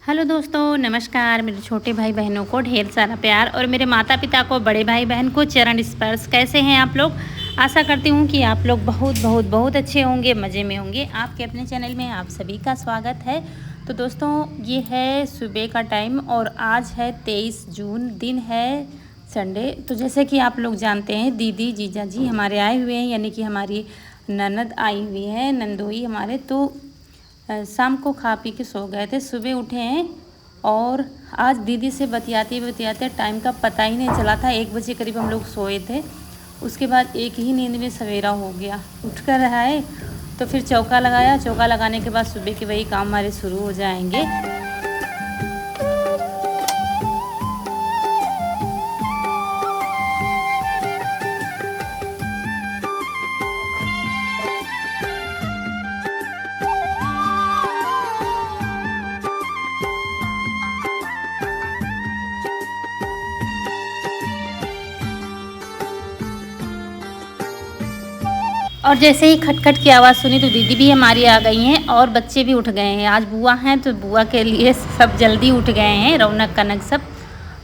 Hello दोस्तों, नमस्कार। मेरे छोटे भाई बहनों को ढेर सारा प्यार और मेरे माता पिता को, बड़े भाई बहन को चरण स्पर्श। कैसे हैं आप लोग? आशा करती हूँ कि आप लोग बहुत बहुत बहुत अच्छे होंगे, मज़े में होंगे। आपके अपने चैनल में आप सभी का स्वागत है। तो दोस्तों, ये है सुबह का टाइम और आज है 23 जून, दिन है संडे। तो जैसे कि आप लोग जानते हैं, दीदी जीजा जी हमारे आए हुए हैं, यानी कि हमारी ननद आई हुई है, नंदोई हमारे। तो शाम को खा पी के सो गए थे, सुबह उठे हैं और आज दीदी से बतियाते बतियाते टाइम का पता ही नहीं चला था। 1 बजे करीब हम लोग सोए थे। उसके बाद एक ही नींद में सवेरा हो गया। उठ कर रहा है तो फिर चौका लगाया। चौका लगाने के बाद सुबह के वही काम हमारे शुरू हो जाएंगे। और जैसे ही खटखट की आवाज़ सुनी तो दीदी भी हमारी आ गई हैं और बच्चे भी उठ गए हैं। आज बुआ हैं तो बुआ के लिए सब जल्दी उठ गए हैं, रौनक कनक सब।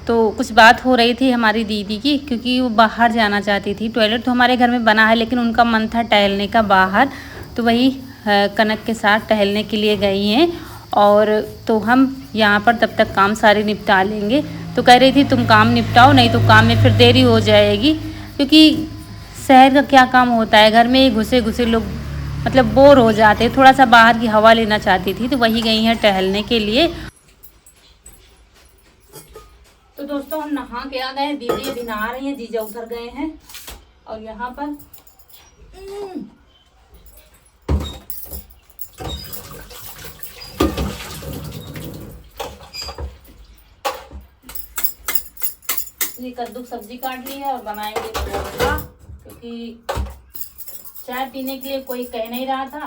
तो कुछ बात हो रही थी हमारी दीदी की, क्योंकि वो बाहर जाना चाहती थी। टॉयलेट तो हमारे घर में बना है, लेकिन उनका मन था टहलने का बाहर। तो वही कनक के साथ टहलने के लिए गई हैं। और तो हम यहाँ पर तब तक काम सारे निपटा लेंगे। तो कह रही थी तुम काम निपटाओ, नहीं तो काम में फिर देरी हो जाएगी। क्योंकि शहर का क्या काम होता है, घर में ही घुसे घुसे लोग मतलब बोर हो जाते हैं। थोड़ा सा बाहर की हवा लेना चाहती थी, तो वही गई हैं टहलने के लिए। तो दोस्तों, हम नहा के आ गए हैं। दीदी अभी नहा रही हैं, जीजा उतर गए हैं। और यहाँ पर ये कद्दू सब्जी काट ली है और बनाएंगे पोहा, क्योंकि चाय पीने के लिए कोई कह नहीं रहा था।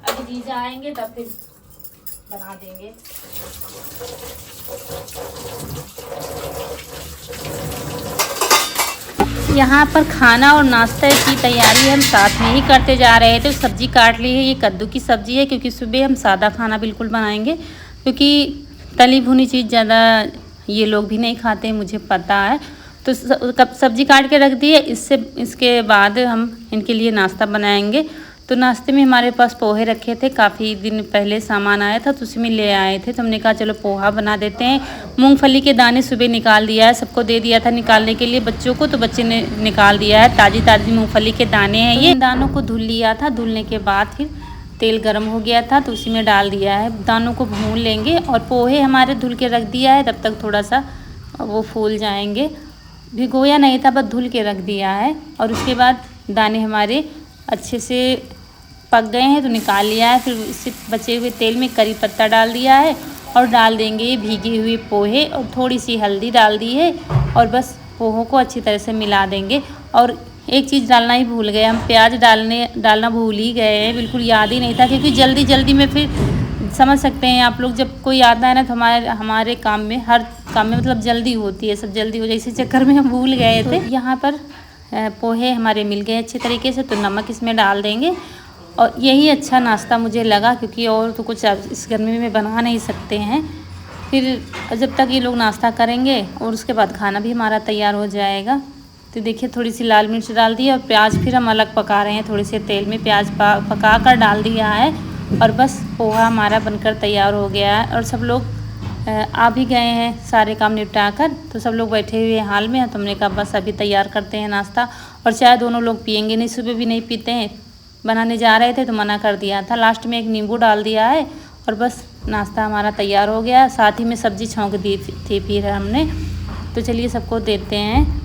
अभी जीजा आएंगे तब फिर बना देंगे। यहाँ पर खाना और नाश्ते की तैयारी हम साथ में ही करते जा रहे थे। सब्जी काट ली है, ये कद्दू की सब्जी है, क्योंकि सुबह हम सादा खाना बिल्कुल बनाएंगे। क्योंकि तली भुनी चीज़ ज़्यादा ये लोग भी नहीं खाते, मुझे पता है। तो कब सब्जी काट के रख दी है। इसके बाद हम इनके लिए नाश्ता बनाएंगे। तो नाश्ते में हमारे पास पोहे रखे थे, काफ़ी दिन पहले सामान आया था तो उसी में ले आए थे। तो हमने कहा चलो पोहा बना देते हैं। मूंगफली के दाने सुबह निकाल दिया है, सबको दे दिया था निकालने के लिए बच्चों को, तो बच्चे ने निकाल दिया है। ताज़ी ताज़ी मूँगफली के दाने हैं ये। दानों को धुल लिया था, धुलने के बाद फिर तेल गर्म हो गया था तो उसी में डाल दिया है। दानों को भून लेंगे और पोहे हमारे धुल के रख दिया है, तब तक थोड़ा सा वो फूल जाएंगे। भिगोया नहीं था, बस धुल के रख दिया है। और उसके बाद दाने हमारे अच्छे से पक गए हैं तो निकाल लिया है। फिर इससे बचे हुए तेल में करी पत्ता डाल दिया है और डाल देंगे भीगे हुए पोहे और थोड़ी सी हल्दी डाल दी है। और बस पोहों को अच्छी तरह से मिला देंगे। और एक चीज़ डालना ही भूल गए, हम प्याज डालना भूल ही गए हैं, बिल्कुल याद ही नहीं था। क्योंकि जल्दी जल्दी में फिर समझ सकते हैं आप लोग, जब कोई आता है ना तो हमारे काम में, हर काम में मतलब जल्दी होती है, सब जल्दी हो जाए, इसी चक्कर में हम भूल गए थे। यहाँ पर पोहे हमारे मिल गए अच्छे तरीके से, तो नमक इसमें डाल देंगे। और यही अच्छा नाश्ता मुझे लगा, क्योंकि और तो कुछ इस गर्मी में बना नहीं सकते हैं। फिर जब तक ये लोग नाश्ता करेंगे और उसके बाद खाना भी हमारा तैयार हो जाएगा। तो देखिए थोड़ी सी लाल मिर्च डाल दी और प्याज फिर हम अलग पका रहे हैं। थोड़े से तेल में प्याज पका कर डाल दिया है और बस पोहा हमारा बनकर तैयार हो गया है। और सब लोग आ भी गए हैं सारे काम निपटा कर, तो सब लोग बैठे हुए हाल में हैं। तो हमने कहा बस अभी तैयार करते हैं नाश्ता। और चाय दोनों लोग पियेंगे नहीं, सुबह भी नहीं पीते हैं। बनाने जा रहे थे तो मना कर दिया था, लास्ट में एक नींबू डाल दिया है और बस नाश्ता हमारा तैयार हो गया। साथ ही में सब्ज़ी छौंक दी थी फिर हमने। तो चलिए सबको देते हैं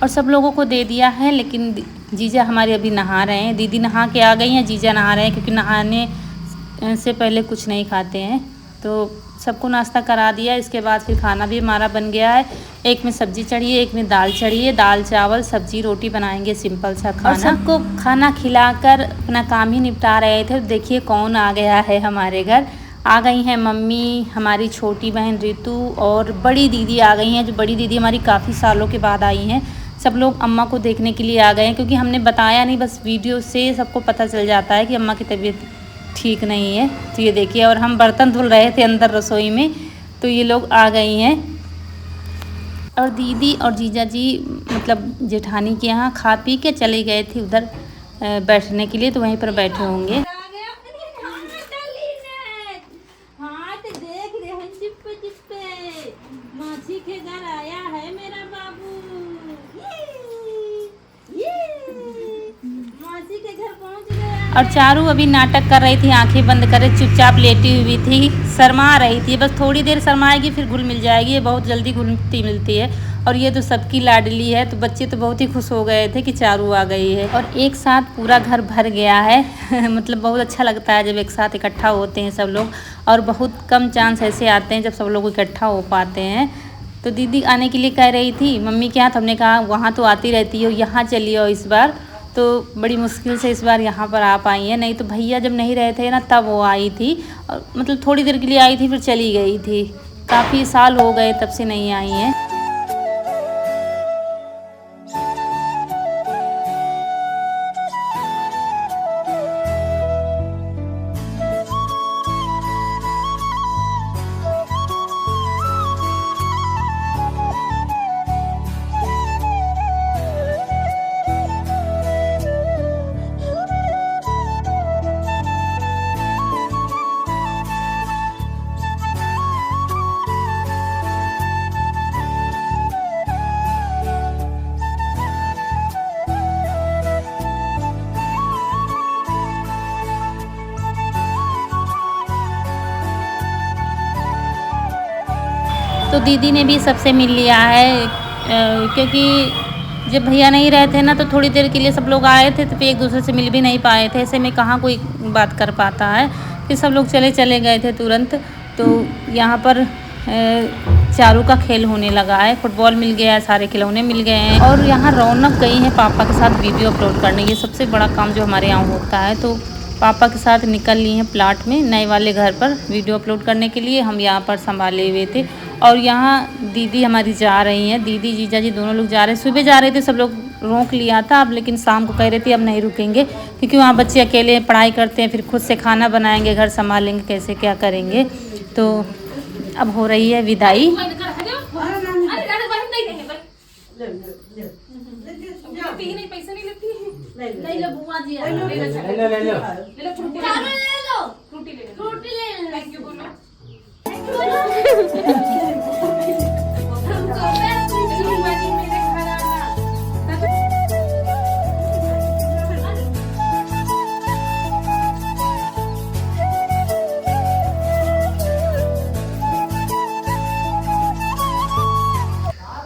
और सब लोगों को दे दिया है। लेकिन जीजा हमारे अभी नहा रहे हैं, दीदी नहा के आ गई हैं, जीजा नहा रहे हैं, क्योंकि नहाने से पहले कुछ नहीं खाते हैं। तो सबको नाश्ता करा दिया। इसके बाद फिर खाना भी हमारा बन गया है। एक में सब्जी चढ़ी है, एक में दाल चढ़ी है। दाल चावल सब्जी रोटी बनाएंगे, सिंपल सा खाना। और सबको खाना खिलाकर अपना काम ही निपटा रहे थे। देखिए कौन आ गया है हमारे घर। आ गई हैं मम्मी, हमारी छोटी बहन रितु और बड़ी दीदी आ गई हैं। जो बड़ी दीदी हमारी काफ़ी सालों के बाद आई हैं। सब लोग अम्मा को देखने के लिए आ गए हैं, क्योंकि हमने बताया नहीं, बस वीडियो से सबको पता चल जाता है कि अम्मा की तबीयत ठीक नहीं है। तो ये देखिए, और हम बर्तन धुल रहे थे अंदर रसोई में, तो ये लोग आ गई हैं। और दीदी और जीजा जी मतलब जेठानी के यहाँ खा पी के चले गए थे उधर बैठने के लिए, तो वहीं पर बैठे होंगे। मासी के घर आया है मेरा बाबू, मासी के घर पहुंच गया। और चारू अभी नाटक कर रही थी, आंखें बंद करे चुपचाप लेटी हुई थी, शर्मा रही थी। बस थोड़ी देर शर्माएगी फिर घुल मिल जाएगी, ये बहुत जल्दी घुलती मिलती है। और ये तो सबकी लाडली है, तो बच्चे तो बहुत ही खुश हो गए थे कि चारू आ गई है। और एक साथ पूरा घर भर गया है मतलब बहुत अच्छा लगता है जब एक साथ इकट्ठा होते हैं सब लोग। और बहुत कम चांस ऐसे आते हैं जब सब लोग इकट्ठा हो पाते हैं। तो दीदी आने के लिए कह रही थी मम्मी के यहाँ, तो हमने कहा वहाँ तो आती रहती हो, यहाँ चलिए इस बार। तो बड़ी मुश्किल से इस बार यहाँ पर आ पाई हैं, नहीं तो भैया जब नहीं रहे थे ना तब वो आई थी, और मतलब थोड़ी देर के लिए आई थी फिर चली गई थी। काफ़ी साल हो गए तब से नहीं आई हैं। तो दीदी ने भी सबसे मिल लिया है, क्योंकि जब भैया नहीं रहे थे ना तो थोड़ी देर के लिए सब लोग आए थे, तो फिर एक दूसरे से मिल भी नहीं पाए थे। ऐसे में कहाँ कोई बात कर पाता है। फिर सब लोग चले गए थे तुरंत। तो यहाँ पर चारू का खेल होने लगा है, फुटबॉल मिल गया है, सारे खिलौने मिल गए हैं। और यहाँ रौनक गई है पापा के साथ वीडियो अपलोड करने, ये सबसे बड़ा काम जो हमारे यहाँ होता है। तो पापा के साथ निकल ली हैं प्लाट में नए वाले घर पर वीडियो अपलोड करने के लिए, हम यहाँ पर संभाले हुए थे। और यहाँ दीदी हमारी जा रही हैं, दीदी जीजा जी दोनों लोग जा रहे हैं। सुबह जा रहे थे, सब लोग रोक लिया था अब, लेकिन शाम को कह रहे थे अब नहीं रुकेंगे, क्योंकि वहाँ बच्चे अकेले पढ़ाई करते हैं, फिर खुद से खाना बनाएंगे, घर संभालेंगे, कैसे क्या करेंगे। तो अब हो रही है विदाई।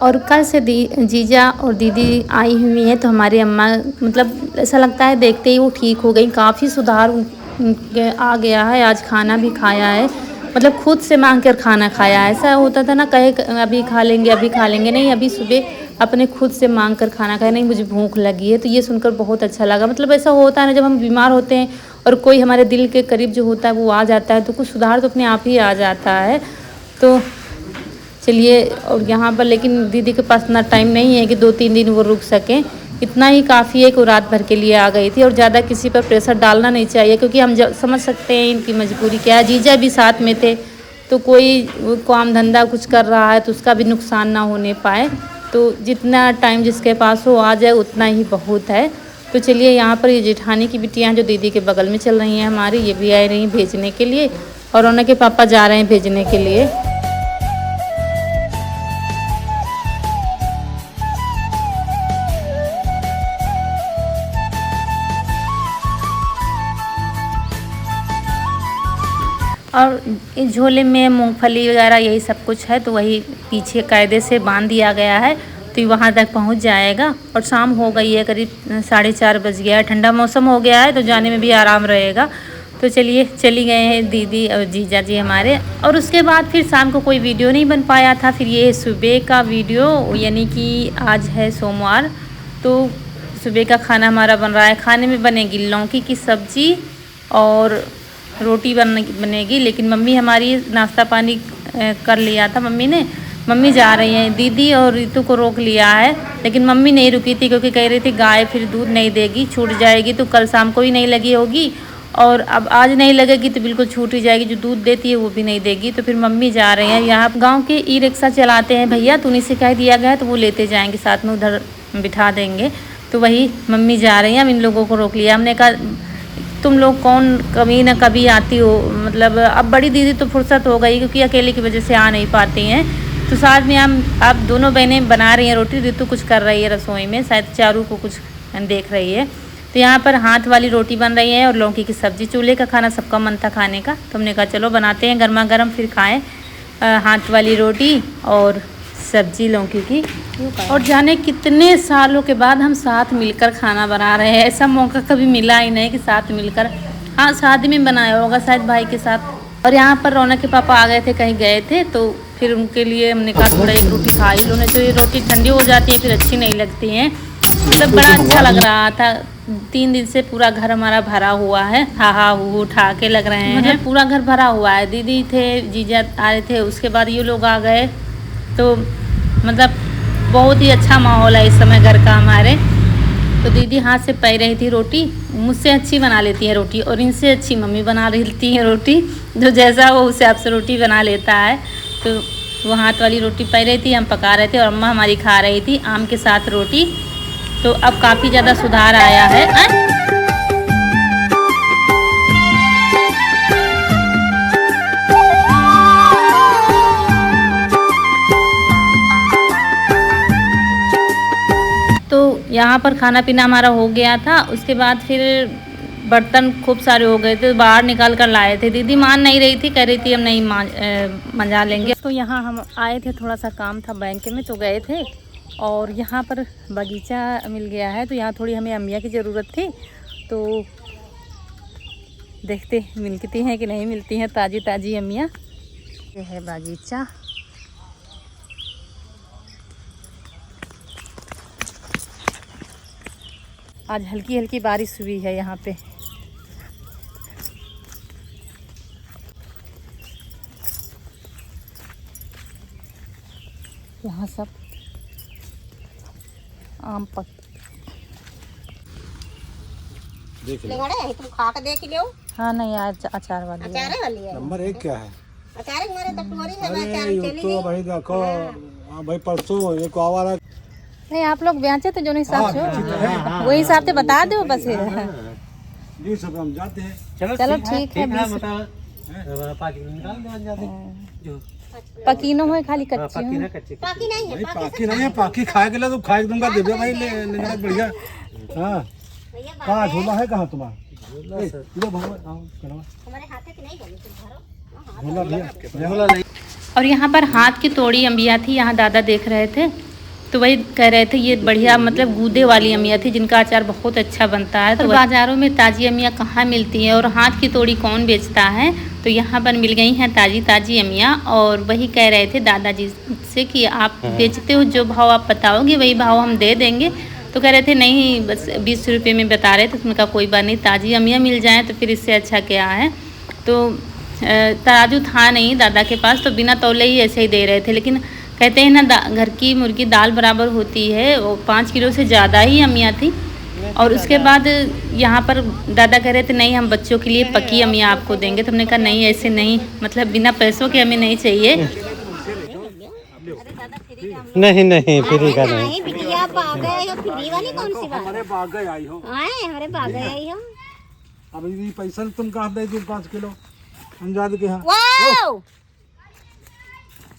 और कल से जीजा और दीदी आई हुई हैं, तो हमारी अम्मा मतलब ऐसा लगता है देखते ही वो ठीक हो गई, काफ़ी सुधार आ गया है। आज खाना भी खाया है, मतलब खुद से मांग कर खाना खाया। ऐसा होता था ना, कहे अभी खा लेंगे, नहीं अभी सुबह अपने खुद से मांग कर खाना खाया, नहीं मुझे भूख लगी है। तो ये सुनकर बहुत अच्छा लगा। मतलब ऐसा होता है ना, जब हम बीमार होते हैं और कोई हमारे दिल के करीब जो होता है वो आ जाता है, तो कुछ सुधार तो अपने आप ही आ जाता है। तो चलिए, और यहाँ पर लेकिन दीदी के पास इतना टाइम नहीं है कि 2-3 दिन वो रुक सकें, इतना ही काफ़ी है कि वो रात भर के लिए आ गई थी। और ज़्यादा किसी पर प्रेशर डालना नहीं चाहिए, क्योंकि हम समझ सकते हैं इनकी मजबूरी क्या है। जीजा भी साथ में थे, तो कोई काम धंधा कुछ कर रहा है तो उसका भी नुकसान ना होने पाए। तो जितना टाइम जिसके पास हो आ जाए उतना ही बहुत है। तो चलिए, यहाँ पर ये जेठानी की बिटियाँ जो दीदी के बगल में चल रही हैं हमारी, ये भी आई रही भेजने के लिए, और उनके पापा जा रहे हैं भेजने के लिए। और इस झोले में मूंगफली वगैरह यही सब कुछ है, तो वही पीछे कायदे से बांध दिया गया है, तो वहाँ तक पहुँच जाएगा। और शाम हो गई है, करीब 4:30 बज गया है, ठंडा मौसम हो गया है, तो जाने में भी आराम रहेगा। तो चलिए, चली गए हैं दीदी और जीजा जी हमारे। और उसके बाद फिर शाम को कोई वीडियो नहीं बन पाया था। फिर ये सुबह का वीडियो, यानी कि आज है सोमवार, तो सुबह का खाना हमारा बन रहा है। खाने में बनेगी लौकी की सब्ज़ी और रोटी बनेगी। लेकिन मम्मी हमारी नाश्ता पानी कर लिया था मम्मी जा रही हैं। दीदी और रीतू को रोक लिया है, लेकिन मम्मी नहीं रुकी थी, क्योंकि कह रही थी गाय फिर दूध नहीं देगी, छूट जाएगी, तो कल शाम को ही नहीं लगी होगी और अब आज नहीं लगेगी तो बिल्कुल छूट ही जाएगी। जो दूध देती है वो भी नहीं देगी। तो फिर मम्मी जा रहे हैं। यहाँ गांव के ई रिक्शा चलाते हैं भैया, तो उन्हीं से कह दिया गया है तो वो लेते जाएंगे, साथ में उधर बिठा देंगे। तो वही मम्मी जा रही हैं। अब इन लोगों को रोक लिया। हमने कहा तुम लोग कौन कभी ना कभी आती हो, मतलब अब बड़ी दीदी तो फुर्सत हो गई क्योंकि अकेले की वजह से आ नहीं पाती हैं। तो साथ में हम आप दोनों बहनें बना रही हैं रोटी। ऋतु कुछ कर रही है रसोई में, शायद चारू को कुछ देख रही है। तो यहाँ पर हाथ वाली रोटी बन रही है और लौकी की सब्ज़ी। चूल्हे का खाना सबका मन था खाने का, तो हमने कहा चलो बनाते हैं गर्मा गर्म, फिर खाएं हाथ वाली रोटी और सब्जी लौकी की। और जाने कितने सालों के बाद हम साथ मिलकर खाना बना रहे हैं। ऐसा मौका कभी मिला ही नहीं कि साथ मिलकर, हाँ शादी में बनाया होगा शायद भाई के साथ। और यहाँ पर रौनक के पापा आ गए थे, कहीं गए थे, तो फिर उनके लिए हमने कहा थोड़ा एक रोटी खा ही लो, नहीं तो ये रोटी ठंडी हो जाती है फिर अच्छी नहीं लगती हैं। मतलब बड़ा अच्छा लग रहा था। 3 दिन से पूरा घर हमारा भरा हुआ है, हा हू उठा के लग रहे हैं, मतलब पूरा घर भरा हुआ है। दीदी थे, जीजा आ रहे थे, उसके बाद ये लोग आ गए। तो मतलब बहुत ही अच्छा माहौल है इस समय घर का हमारे। तो दीदी हाथ से पै रही थी रोटी, मुझसे अच्छी बना लेती है रोटी, और इनसे अच्छी मम्मी बना लेती है रोटी। जो जैसा वो उसे आपसे रोटी बना लेता है। तो वो हाथ वाली रोटी पै रही थी, हम पका रहे थे और अम्मा हमारी खा रही थी आम के साथ रोटी। तो अब काफ़ी ज़्यादा सुधार आया है। तो यहाँ पर खाना पीना हमारा हो गया था। उसके बाद फिर बर्तन खूब सारे हो गए थे, बाहर निकाल कर लाए थे। दीदी मान नहीं रही थी, कह रही थी हम नहीं मंजा लेंगे। तो यहाँ हम आए थे, थोड़ा सा काम था बैंक में, तो गए थे। और यहाँ पर बगीचा मिल गया है, तो यहाँ थोड़ी हमें अम्बिया की ज़रूरत थी। तो देखते मिलती हैं कि नहीं मिलती हैं ताज़ी ताज़ी अम्बिया। ये है बगीचा। आज हल्की हल्की बारिश हुई है यहाँ पे। यहाँ सब आम पक देख ले तुम खा के देख लो। हाँ नहीं आज अचार वाली है। अचार वाली है। नंबर 1 क्या है? अचार हमारे तो टोरी है, अरे अचार ये चली तो गई। भाई देखो, हाँ भाई परसों एक आवारा। नहीं आप लोग बेचे तो जो हिसाब से हो वही हिसाब से बता दो बस। जी सब हम जाते हैं। चलो ठीक है। पकीनो है खाली कच्ची हो। बाकी नहीं है, भाई पाकी नहीं है, पाकी खाए के लिए तो खाए दूंगा, देवे भाई लेना बढ़िया। हाँ कहाँ झोला है, कहाँ तुम्हारा लो हमारे हाथ की नहीं बनी, तुम भरो। झोला भैया। और यहाँ पर हाथ की तोड़ी अम्बिया थी, यहाँ दादा देख रहे थे, तो वही कह रहे थे ये बढ़िया मतलब गूदे वाली अम्बिया थी जिनका अचार बहुत अच्छा बनता है। तो बाज़ारों में ताज़ी अम्बिया कहाँ मिलती है और हाथ की तोड़ी कौन बेचता है। तो यहाँ पर मिल गई हैं ताज़ी ताज़ी अम्बिया। और वही कह रहे थे दादाजी से कि आप बेचते हो, जो भाव आप बताओगे वही भाव हम दे देंगे। तो कह रहे थे नहीं बस 20 रुपये में बता रहे थे। तो उनका कोई बात नहीं, ताज़ी अम्बिया मिल जाए तो फिर इससे अच्छा क्या है। तो तराजू था नहीं दादा के पास, तो बिना तौले ही ऐसे ही दे रहे थे। लेकिन कहते हैं ना घर की मुर्गी दाल बराबर होती है, वो 5 किलो से ज़्यादा ही अम्बिया थी। और उसके बाद यहाँ पर दादा कह रहे थे नहीं हम बच्चों के लिए पकी अम्बिया आपको देंगे। तो हमने कहा नहीं ऐसे नहीं, मतलब बिना पैसों के हमें नहीं चाहिए। नहीं फ्री का नहीं। बिटिया बाग आई हो, फ्री वाली कौन सी बात? हमारे बाग गए आई हो। आए हमारे बाग आई हो। अब ये पैसा तुम कहाँ दे दो 5 किलो अंजाद के। हाँ वाओ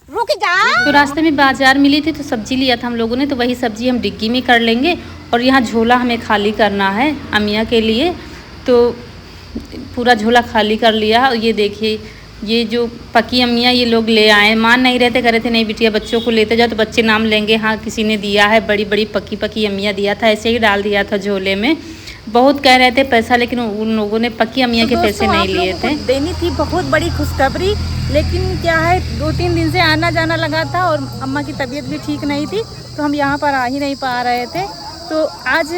रुक जा। तो रास्ते में बाजार मिली थी तो सब्जी लिया था हम लोगों ने, तो वही सब्जी हम डिग्गी में कर लेंगे। और यहाँ झोला हमें खाली करना है अम्बिया के लिए, तो पूरा झोला खाली कर लिया। और ये देखिए ये जो पकी अम्बिया ये लोग ले आए, मान नहीं रहते, कह रहे थे नहीं बिटिया बच्चों को लेते जाओ तो बच्चे नाम लेंगे। हाँ किसी ने दिया है, बड़ी बड़ी पकी पकी अम्बिया दिया था, ऐसे ही डाल दिया था झोले में। बहुत कह रहे थे पैसा, लेकिन उन लोगों ने पकी अम्बिया के पैसे नहीं लिए थे। देनी थी बहुत बड़ी खुशखबरी, लेकिन क्या है 2-3 दिन से आना जाना लगा था और अम्मा की तबीयत भी ठीक नहीं थी, तो हम यहाँ पर आ ही नहीं पा रहे थे। तो आज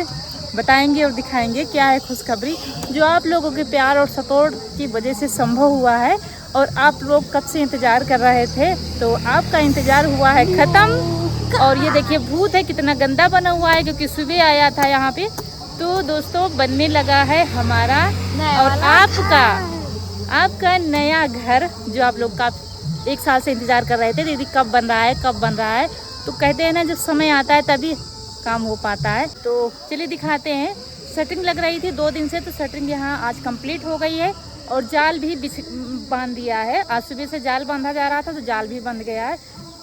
बताएंगे और दिखाएंगे क्या है खुशखबरी, जो आप लोगों के प्यार और सपोर्ट की वजह से संभव हुआ है। और आप लोग कब से इंतज़ार कर रहे थे, तो आपका इंतज़ार हुआ है ख़त्म। और ये देखिए भूत है कितना गंदा बना हुआ है, क्योंकि सुबह आया था यहाँ पे तो दोस्तों बनने लगा है हमारा और आपका नया घर, जो आप लोग का 1 साल से इंतज़ार कर रहे थे दीदी कब बन रहा है कब बन रहा है। तो कहते हैं ना जब समय आता है तभी काम हो पाता है। तो चलिए दिखाते हैं। शटरिंग लग रही थी 2 दिन से, तो शटरिंग यहाँ आज कंप्लीट हो गई है और जाल भी बांध दिया है। आज सुबह से जाल बांधा जा रहा था तो जाल भी बंध गया है।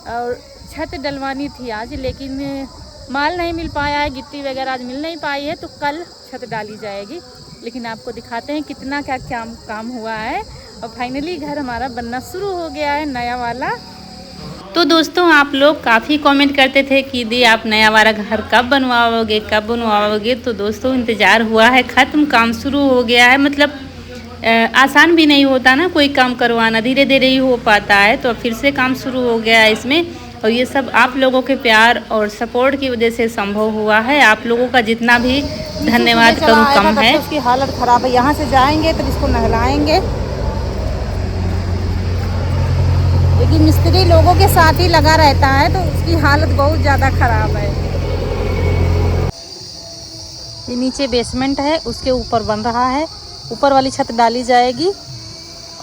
और छत डलवानी थी आज, लेकिन माल नहीं मिल पाया है, गिट्टी वगैरह आज मिल नहीं पाई है, तो कल छत डाली जाएगी। लेकिन आपको दिखाते हैं कितना क्या काम हुआ है। और फाइनली घर हमारा बनना शुरू हो गया है, नया वाला। तो दोस्तों आप लोग काफ़ी कमेंट करते थे कि दी आप नया वाला घर कब बनवाओगे। तो दोस्तों इंतज़ार हुआ है ख़त्म, काम शुरू हो गया है। मतलब आसान भी नहीं होता ना कोई काम करवाना, धीरे धीरे ही हो पाता है। तो फिर से काम शुरू हो गया है इसमें, और ये सब आप लोगों के प्यार और सपोर्ट की वजह से संभव हुआ है। आप लोगों का जितना भी धन्यवाद करूँ कम है। उसकी हालत ख़राब है, यहाँ से जाएंगे तो इसको नहलाएंगे, लेकिन मिस्त्री लोगों के साथ ही लगा रहता है तो उसकी हालत बहुत ज़्यादा ख़राब है। ये नीचे बेसमेंट है, उसके ऊपर बन रहा है, ऊपर वाली छत डाली जाएगी।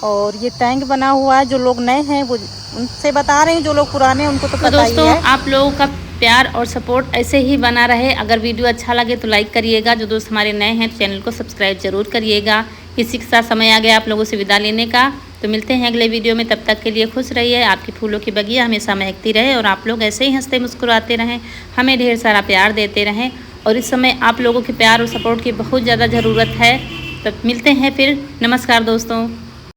और ये टैंक बना हुआ है, जो लोग नए हैं वो उनसे बता रहे हैं, जो लोग पुराने हैं उनको तो पता ही है। दोस्तों आप लोगों का प्यार और सपोर्ट ऐसे ही बना रहे। अगर वीडियो अच्छा लगे तो लाइक करिएगा। जो दोस्त हमारे नए हैं चैनल को सब्सक्राइब जरूर करिएगा। इसी के साथ समय आ गया आप लोगों से विदा लेने का। तो मिलते हैं अगले वीडियो में, तब तक के लिए खुश रहिए। आपकी फूलों की बगिया हमेशा महकती रहे और आप लोग ऐसे ही हंसते मुस्कुराते रहें, हमें ढेर सारा प्यार देते रहें। और इस समय आप लोगों के प्यार और सपोर्ट की बहुत ज़्यादा ज़रूरत है। तब मिलते हैं फिर। नमस्कार दोस्तों।